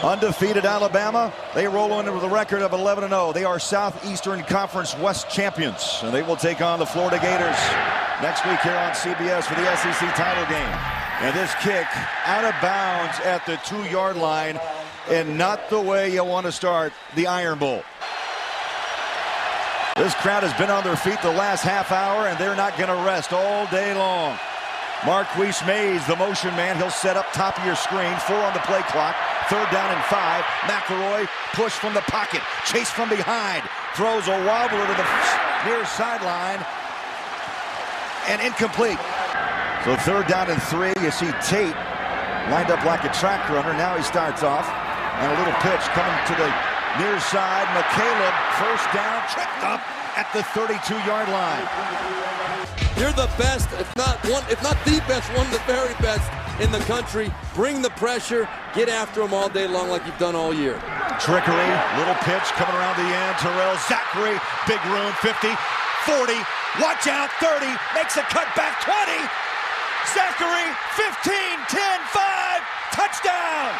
Undefeated Alabama, they roll in with a record of 11-0. They are Southeastern Conference West champions, and they will take on the Florida Gators next week here on CBS for the SEC title game. And this kick out of bounds at the 2-yard line, and not the way you want to start the Iron Bowl. This crowd has been on their feet the last half hour, and they're not going to rest all day long. Marquise Mays, the motion man, he'll set up top of your screen. 4 on the play clock. 3rd down and 5. McElroy push from the pocket. Chase from behind. Throws a wobbler to the near sideline. And incomplete. So 3rd down and 3. You see Tate lined up like a track runner. Now he starts off. And a little pitch coming to the near side. McCaleb, 1st down, tripped up at the 32-yard line. You're the best, if not the best, one of the very best in the country. Bring the pressure, get after them all day long like you've done all year. Trickery, little pitch coming around the end. Terrell Zachary, big room, 50, 40, watch out, 30, makes a cut back, 20. Zachary, 15, 10, 5, touchdown.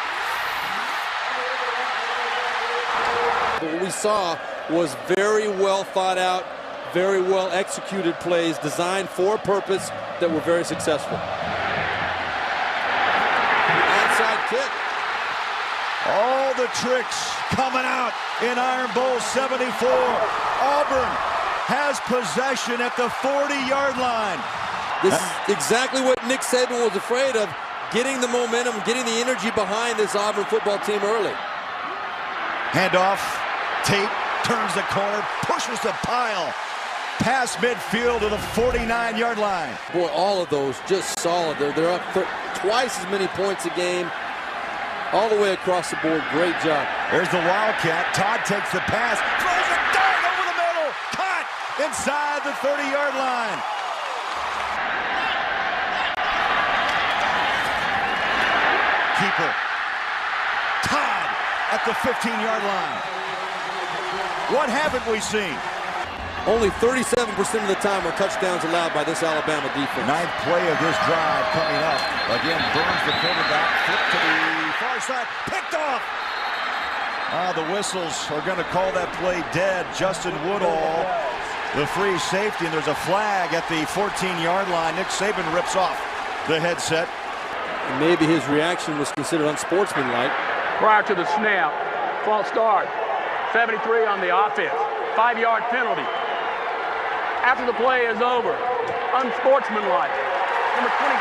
What we saw was very well thought out, very well executed plays designed for a purpose that were very successful. Onside kick. All the tricks coming out in Iron Bowl 74. Auburn has possession at the 40-yard line. This is exactly what Nick Saban was afraid of, getting the momentum, getting the energy behind this Auburn football team early. Handoff. Tate turns the corner, pushes the pile past midfield to the 49-yard line. Boy, all of those just solid. They're up for twice as many points a game, all the way across the board. Great job. There's the Wildcat. Todd takes the pass, throws a dart over the middle, caught inside the 30-yard line. Keeper. Todd at the 15-yard line. What haven't we seen? Only 37% of the time are touchdowns allowed by this Alabama defense. 9th play of this drive coming up. Again, Burns, the quarterback, flipped to the far side, picked off. The whistles are going to call that play dead. Justin Woodall, the free safety, and there's a flag at the 14-yard line. Nick Saban rips off the headset. And maybe his reaction was considered unsportsmanlike. Prior to the snap, false start. 73 on the offense. 5-yard penalty. After the play is over, unsportsmanlike. Number 27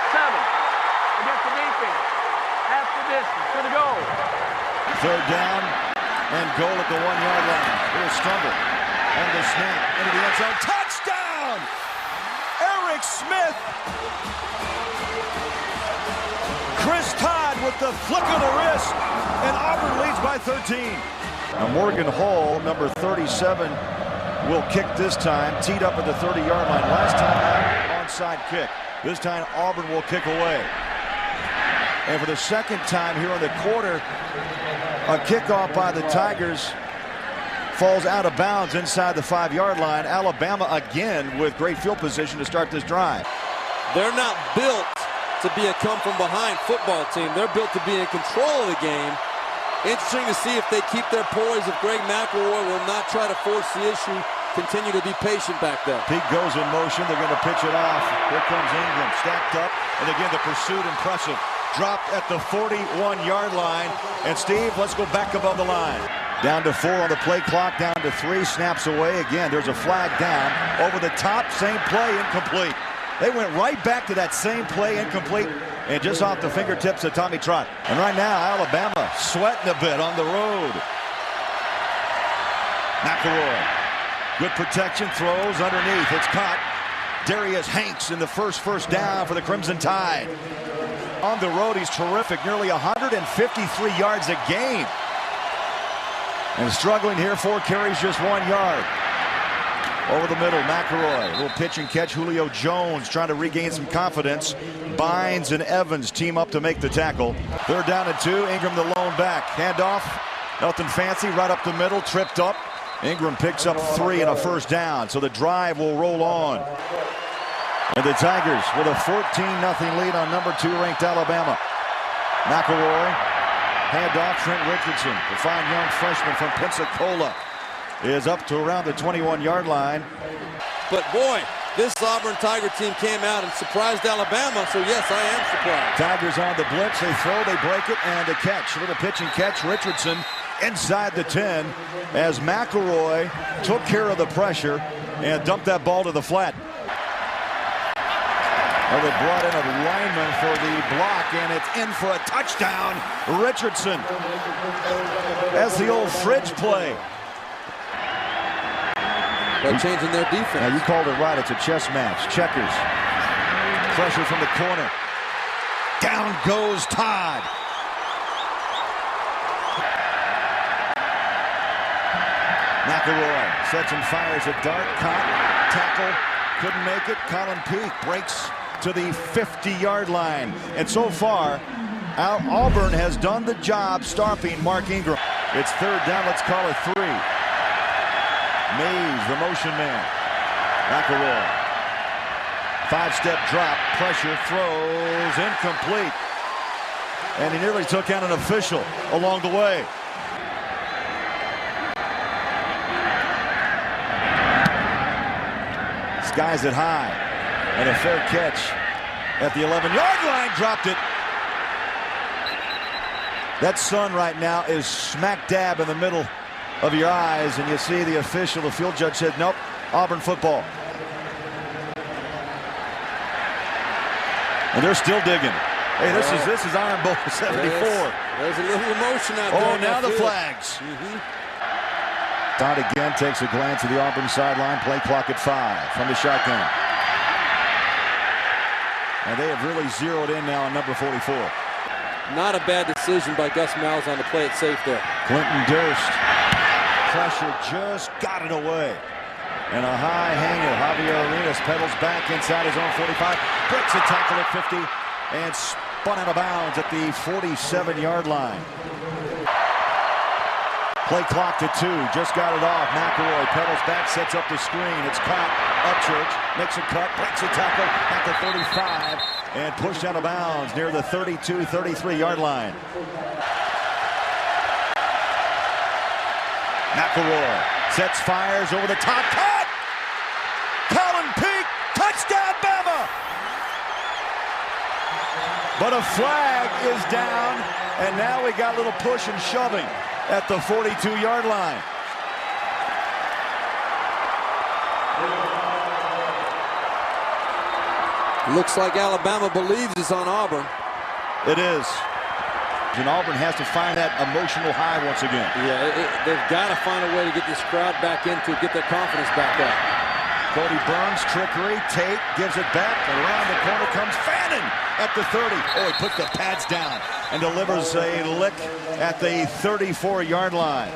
against the defense. Half the distance to the goal. 3rd down and goal at the 1-yard line. Here's Stumble on the snap into the end zone. Touchdown! Eric Smith. Chris Todd with the flick of the wrist, and Auburn leads by 13. Now Morgan Hall, number 37, will kick this time, teed up at the 30-yard line. Last time out, onside kick. This time Auburn will kick away. And for the second time here in the quarter, a kickoff by the Tigers falls out of bounds inside the 5-yard line. Alabama again with great field position to start this drive. They're not built to be a come-from-behind football team. They're built to be in control of the game. Interesting to see if they keep their poise, if Greg McElroy will not try to force the issue, continue to be patient back there. Pete goes in motion. They're going to pitch it off. Here comes Ingram, stacked up. And again, the pursuit impressive. Dropped at the 41-yard line. And Steve, let's go back above the line. Down to 4 on the play clock, down to 3, snaps away. Again, there's a flag down. Over the top, same play, incomplete. They went right back to that same play, incomplete, and just off the fingertips of Tommy Trott. And right now, Alabama sweating a bit on the road. McElroy, good protection, throws underneath. It's caught. Darius Hanks in the first down for the Crimson Tide. On the road, he's terrific, nearly 153 yards a game. And struggling here, 4 carries, just 1 yard. Over the middle, McElroy, a little pitch and catch. Julio Jones trying to regain some confidence. Bynes and Evans team up to make the tackle. 3rd down and 2, Ingram the lone back. Handoff, nothing fancy, right up the middle, tripped up. Ingram picks up 3 and a 1st down, so the drive will roll on. And the Tigers with a 14-0 lead on number 2 ranked Alabama. McElroy Handoff, Trent Richardson, the fine young freshman from Pensacola, is up to around the 21-yard line. But boy, this Auburn Tiger team came out and surprised Alabama, so yes, I am surprised. Tigers on the blitz, they throw, they break it, and a catch. A little pitch and catch. Richardson inside the 10 as McElroy took care of the pressure and dumped that ball to the flat. Well, they brought in a lineman for the block, and it's in for a touchdown. Richardson. That's the old fridge play. They're changing their defense. Now, you called it right. It's a chess match. Checkers. Pressure from the corner. Down goes Todd. McElroy sets and fires a dart. Caught. Tackle. Couldn't make it. Colin Peak breaks to the 50-yard line. And so far, Auburn has done the job stopping Mark Ingram. It's third down. Let's call it 3. Mays, the motion man. McElroy. 5-step drop. Pressure. Throws. Incomplete. And he nearly took out an official along the way. Skies it high. And a fair catch at the 11-yard line. Dropped it. That sun right now is smack dab in the middle of your eyes, and you see the official, the field judge, said, nope, Auburn football. And they're still digging. Hey, this is Iron Bowl 74. There's a little emotion out there. Oh, now the flags. Todd again takes a glance at the Auburn sideline. Play clock at 5 from the shotgun. And they have really zeroed in now on number 44. Not a bad decision by Gus Malzahn to play it safe there. Clinton Durst. Pressure just got it away. And a high hanger. Javier Arenas pedals back inside his own 45. Breaks a tackle at 50 and spun out of bounds at the 47-yard line. Play clock to 2. Just got it off. McElroy pedals back, sets up the screen. It's caught. Upchurch makes a cut, breaks a tackle at the 35, and pushed out of bounds near the 32-33-yard line. McElroy sets, fires over the top. Cut! Colin Peak! Touchdown, Bama! But a flag is down, and now we got a little push and shoving at the 42-yard line. Looks like Alabama believes it's on Auburn. It is. And Auburn has to find that emotional high once again. Yeah, they've got to find a way to get this crowd back into it, get their confidence back up. Cody Burns, trickery. Tate gives it back. Around the corner comes Fannin at the 30. Oh, he puts the pads down and delivers a lick at the 34-yard line.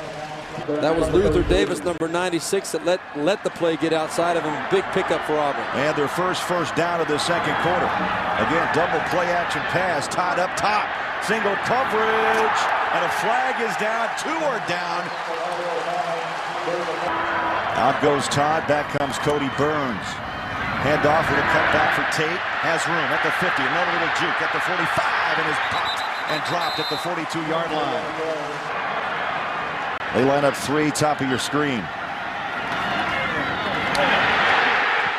That was Luther Davis, number 96, that let the play get outside of him. Big pickup for Auburn. And their first down of the second quarter. Again, double play action pass. Todd up top. Single coverage. And a flag is down. 2 are down. Out goes Todd. Back comes Cody Burns. Hand off with a cutback for Tate. Has room at the 50. Another little juke at the 45. And is popped and dropped at the 42-yard line. They line up 3, top of your screen.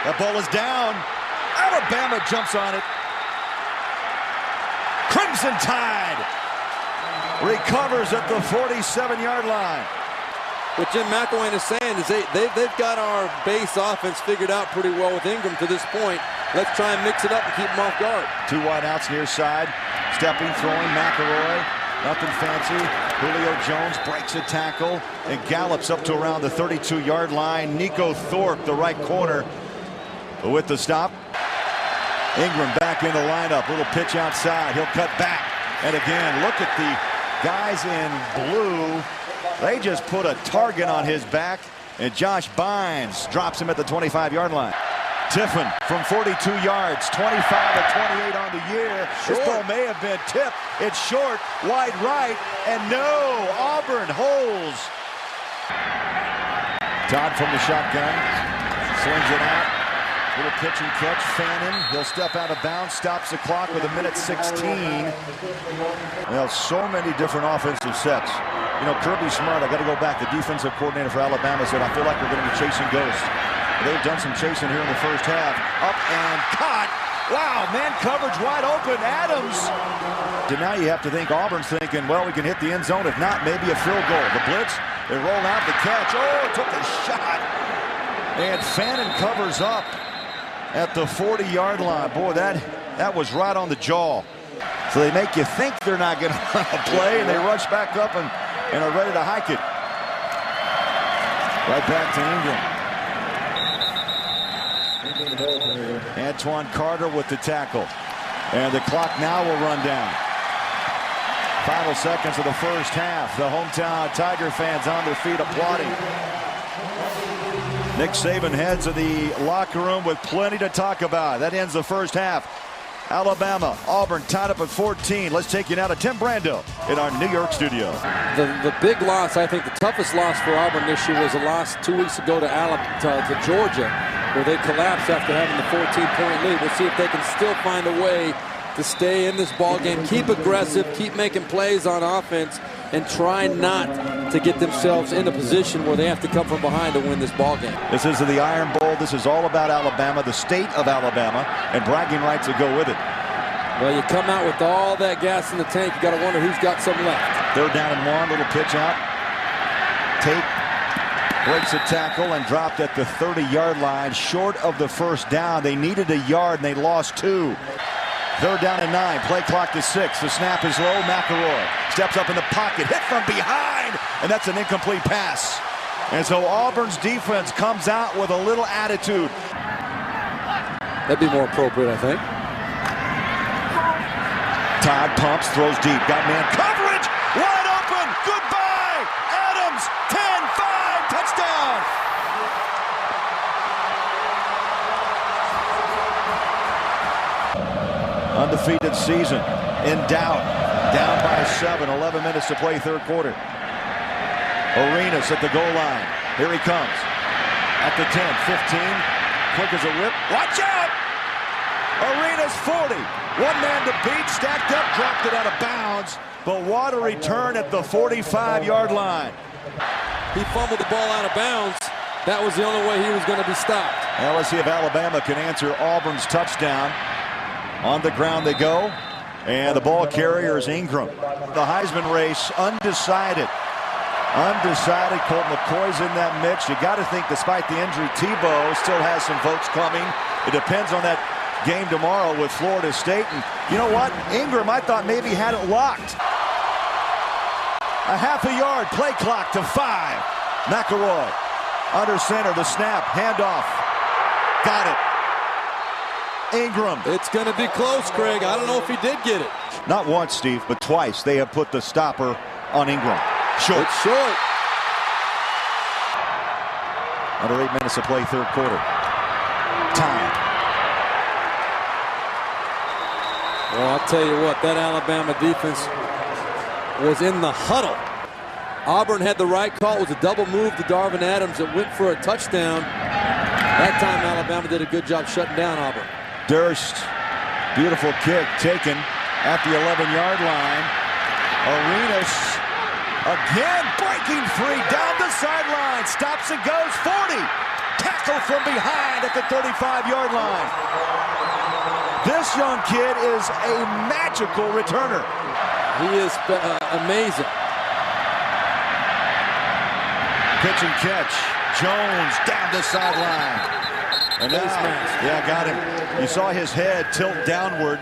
That ball is down. Alabama jumps on it. Crimson Tide recovers at the 47-yard line. What Jim McElwain is saying is they've got our base offense figured out pretty well with Ingram to this point. Let's try and mix it up and keep them off guard. 2 wide outs near side. Stepping, throwing, McElroy. Nothing fancy. Julio Jones breaks a tackle and gallops up to around the 32-yard line. Nico Thorpe, the right corner, with the stop. Ingram back in the lineup. Little pitch outside. He'll cut back. And again, look at the guys in blue. They just put a target on his back. And Josh Bynes drops him at the 25-yard line. Tiffin from 42 yards, 25 to 28 on the year. This ball may have been tipped. It's short, wide right, and no, Auburn holds. Todd from the shotgun, slings it out. Little pitch and catch, Fannin. He'll step out of bounds, stops the clock with 1:16. Well, so many different offensive sets. You know, Kirby Smart, I got to go back. The defensive coordinator for Alabama said, I feel like we're going to be chasing ghosts. They've done some chasing here in the first half. Up and caught. Wow, man coverage wide open. Adams. Now you have to think Auburn's thinking, well, we can hit the end zone. If not, maybe a field goal. The blitz, they roll out the catch. Oh, took a shot. And Fannin covers up at the 40-yard line. Boy, that was right on the jaw. So they make you think they're not going to run a play, and they rush back up and are ready to hike it. Right back to Ingram. Antoine Carter with the tackle. And the clock now will run down. Final seconds of the first half. The hometown Tiger fans on their feet applauding. Nick Saban heads to the locker room with plenty to talk about. That ends the first half. Alabama, Auburn tied up at 14. Let's take you now to Tim Brando in our New York studio. The big loss, I think the toughest loss for Auburn this year was a loss 2 weeks ago to Georgia, where they collapsed after having the 14-point lead. We'll see if they can still find a way to stay in this ball game, keep aggressive, keep making plays on offense, and try not to get themselves in a position where they have to come from behind to win this ball game. This is the Iron Bowl. This is all about Alabama, the state of Alabama, and bragging rights that go with it. Well, you come out with all that gas in the tank, you got to wonder who's got some left. 3rd down and 1, little pitch out. Tate breaks a tackle and dropped at the 30-yard line, short of the first down. They needed a yard, and they lost 2. 3rd down and 9, play clock to 6. The snap is low. McElroy steps up in the pocket, hit from behind, and that's an incomplete pass. And so Auburn's defense comes out with a little attitude. That'd be more appropriate, I think. Todd pumps, throws deep, got man coverage, wide open, goodbye, Adams, 10-5, touchdown. Undefeated season in doubt, down by 7, 11 minutes to play 3rd quarter. Arenas at the goal line. Here he comes. At the 10, 15, quick as a whip. Watch out! Arenas 40. One man to beat, stacked up, dropped it out of bounds. But what a return at the 45-yard line. He fumbled the ball out of bounds. That was the only way he was going to be stopped. Now let's see if Alabama can answer Auburn's touchdown. On the ground they go, and the ball carrier is Ingram. The Heisman race undecided. Undecided. Colt McCoy's in that mix. You got to think, despite the injury, Tebow still has some votes coming. It depends on that game tomorrow with Florida State. And you know what? Ingram, I thought maybe had it locked. A half a yard, play clock to 5. McElroy under center, the snap, handoff. Got it. Ingram. It's going to be close, Craig. I don't know if he did get it. Not once, Steve, but twice they have put the stopper on Ingram. Short. It's short. Under 8 minutes to play 3rd quarter. Time. Well, I'll tell you what, that Alabama defense was in the huddle. Auburn had the right call. It was a double move to Darvin Adams that went for a touchdown. That time Alabama did a good job shutting down Auburn. Durst, beautiful kick taken at the 11-yard line. Arenas again breaking free down the sideline. Stops and goes 40. Tackle from behind at the 35-yard line. This young kid is a magical returner. He is amazing. Pitch and catch. Jones down the sideline. And now, yeah, got him. You saw his head tilt downward.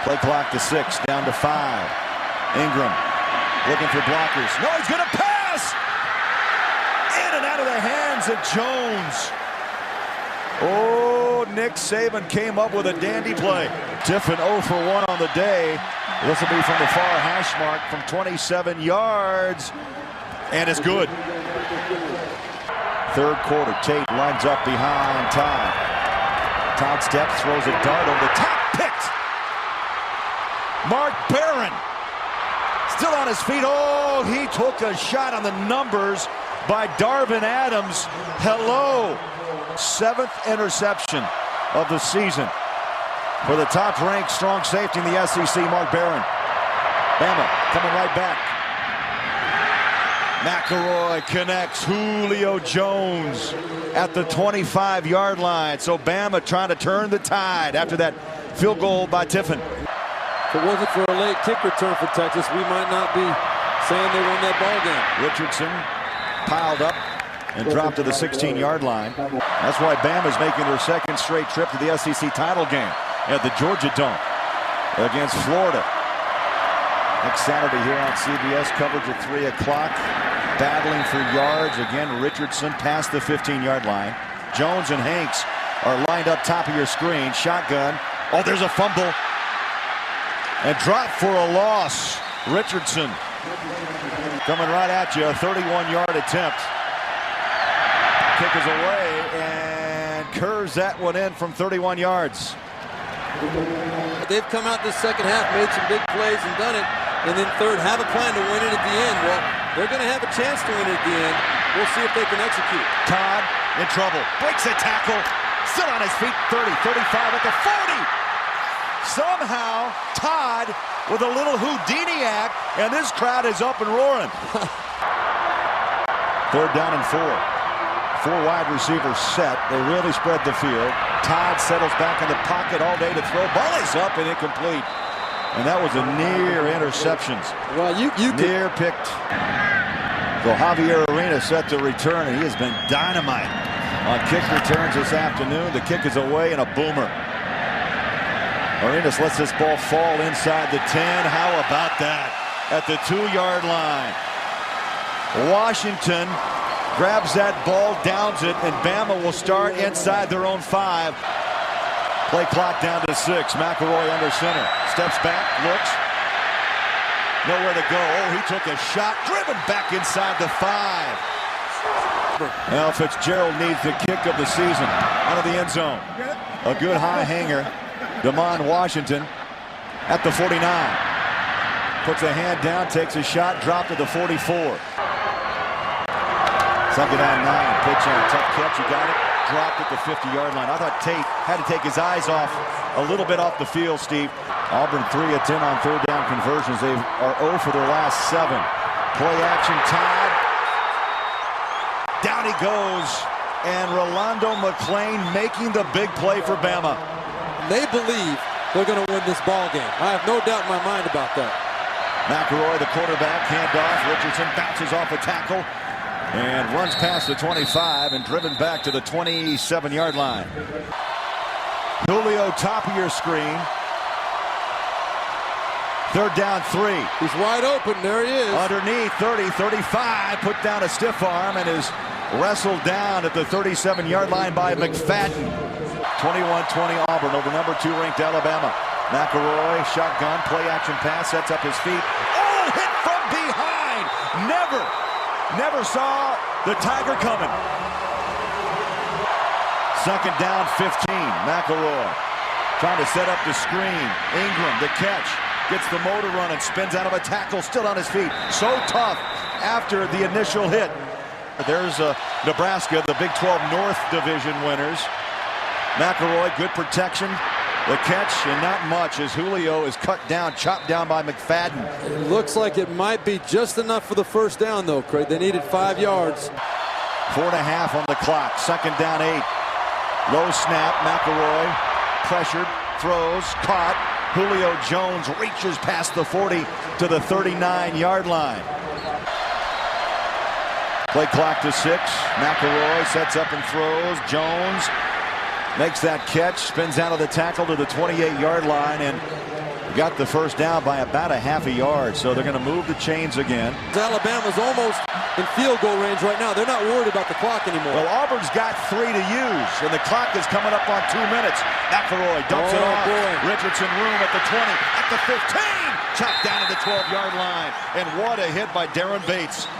Play clock to 6, down to 5. Ingram looking for blockers. No, he's going to pass! In and out of the hands of Jones. Oh, Nick Saban came up with a dandy play. Tiffin 0 for 1 on the day. This will be from the far hash mark from 27 yards. And it's good. 3rd quarter, Tate lines up behind Todd. Todd steps, throws a dart over the top, picked. Mark Barron still on his feet. Oh, he took a shot on the numbers by Darvin Adams. Hello. 7th interception. of the season for the top-ranked strong safety in the SEC, Mark Barron. Bama coming right back. McElroy connects. Julio Jones at the 25-yard line. So Bama trying to turn the tide after that field goal by Tiffin. If it wasn't for a late kick return for Texas, we might not be saying they won that ball game. Richardson piled up and dropped to the 16-yard line. That's why Bama's making their second straight trip to the SEC title game at the Georgia Dome against Florida. Next Saturday here on CBS, coverage at 3 o'clock. Battling for yards. Again, Richardson past the 15-yard line. Jones and Hanks are lined up top of your screen. Shotgun. Oh, there's a fumble. And drop for a loss. Richardson coming right at you. A 31-yard attempt. Kick is away and curves that one in from 31 yards. They've come out this second half, made some big plays and done it. And then third, have a plan to win it at the end. Well, they're going to have a chance to win it at the end. We'll see if they can execute. Todd in trouble. Breaks a tackle. Still on his feet. 30, 35 at the 40. Somehow, Todd with a little Houdini act, and this crowd is up and roaring. Third down and 4. 4 wide receivers set. They really spread the field. Todd settles back in the pocket all day to throw. Ball is up and incomplete. And that was a near interception. Well, you near picked. So Javier Arena set to return, and he has been dynamite on kick returns this afternoon. The kick is away and a boomer. Arenas lets this ball fall inside the 10. How about that? At the 2-yard line. Washington grabs that ball, downs it, and Bama will start inside their own 5. Play clock down to 6. McElroy under center. Steps back, looks. Nowhere to go. Oh, he took a shot. Driven back inside the 5. Well, Fitzgerald needs the kick of the season out of the end zone. A good high hanger. Damon Washington at the 49. Puts a hand down, takes a shot, dropped to the 44. Second down 9. Pitch on. Tough catch. You got it. Dropped at the 50-yard line. I thought Tate had to take his eyes off a little bit off the field, Steve. Auburn 3 of 10 on third down conversions. They are 0 for their last 7. Play action. Todd. Down he goes. And Rolando McClain making the big play for Bama. They believe they're going to win this ball game. I have no doubt in my mind about that. McElroy, the quarterback, handoff. Richardson bounces off a tackle and runs past the 25 and driven back to the 27-yard line. Julio, top of your screen. Third down 3. He's wide open. There he is. Underneath, 30, 35. Put down a stiff arm and is wrestled down at the 37-yard line by McFadden. 21-20 Auburn over number 2 ranked Alabama. McElroy, shotgun, play action pass, sets up his feet. Oh, hit from behind. Never saw the Tiger coming. Second down 15. McElroy trying to set up the screen. Ingram, the catch. Gets the motor running, spins out of a tackle, still on his feet. So tough after the initial hit. There's Nebraska, the Big 12 North Division winners. McElroy, good protection. The catch, and not much, as Julio is cut down, chopped down by McFadden. It looks like it might be just enough for the first down, though, Craig. They needed 5 yards. 4.5 on the clock. Second down 8. Low snap. McElroy pressured, throws, caught. Julio Jones reaches past the 40 to the 39-yard line. Play clock to 6. McElroy sets up and throws. Jones makes that catch, spins out of the tackle to the 28-yard line, and got the first down by about a half a yard. So they're going to move the chains again. Alabama's almost in field goal range right now. They're not worried about the clock anymore. Well, Auburn's got 3 to use, and the clock is coming up on 2 minutes. McElroy dumps it off. Boy. Richardson room at the 20, at the 15, chopped down to the 12-yard line. And what a hit by Darren Bates.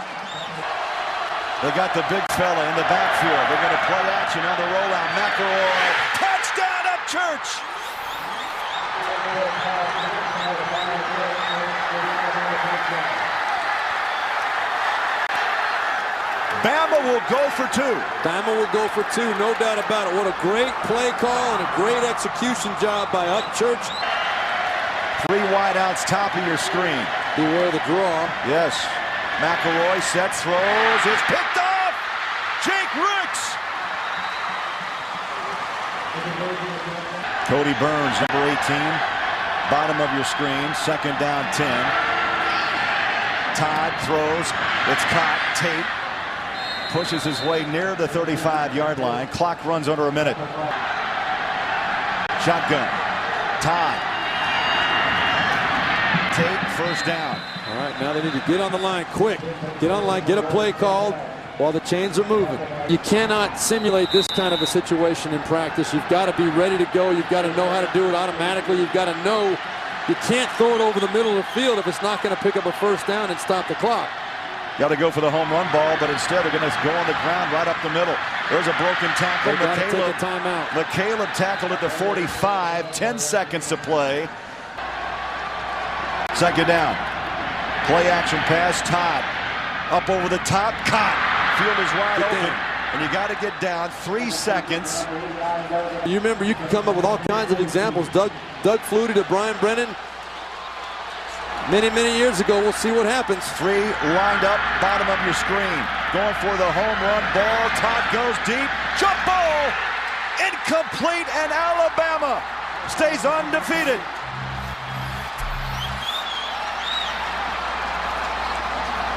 They got the big fella in the backfield. They're going to play action on the rollout. McElroy, touchdown up Church. Bama will go for 2. Bama will go for 2, no doubt about it. What a great play call and a great execution job by Upchurch. 3 wideouts top of your screen. Beware the draw. Yes. McElroy sets, throws. It's picked off. Jake Ricks. Cody Burns, number 18. Bottom of your screen. 2nd down, 10. Todd throws. It's caught. Tate pushes his way near the 35-yard line. Clock runs under a minute. Shotgun. Todd. Tate, 1st down. All right, now they need to get on the line quick. Get on the line, get a play called while the chains are moving. You cannot simulate this kind of a situation in practice. You've got to be ready to go. You've got to know how to do it automatically. You've got to know you can't throw it over the middle of the field if it's not going to pick up a 1st down and stop the clock. Got to go for the home run ball, but instead they're going to go on the ground right up the middle. There's a broken tackle. They got to take a timeout. McCaleb tackled at the 45. 10 seconds to play. 2nd down. Play action pass. Todd up over the top. Caught. Field is wide open. And you got to get down. 3 seconds. You remember, you can come up with all kinds of examples. Doug Flutie to Brian Brennan. Many years ago. We'll see what happens. 3 lined up, bottom of your screen. Going for the home run ball. Todd goes deep. Jump ball! Incomplete, and Alabama stays undefeated.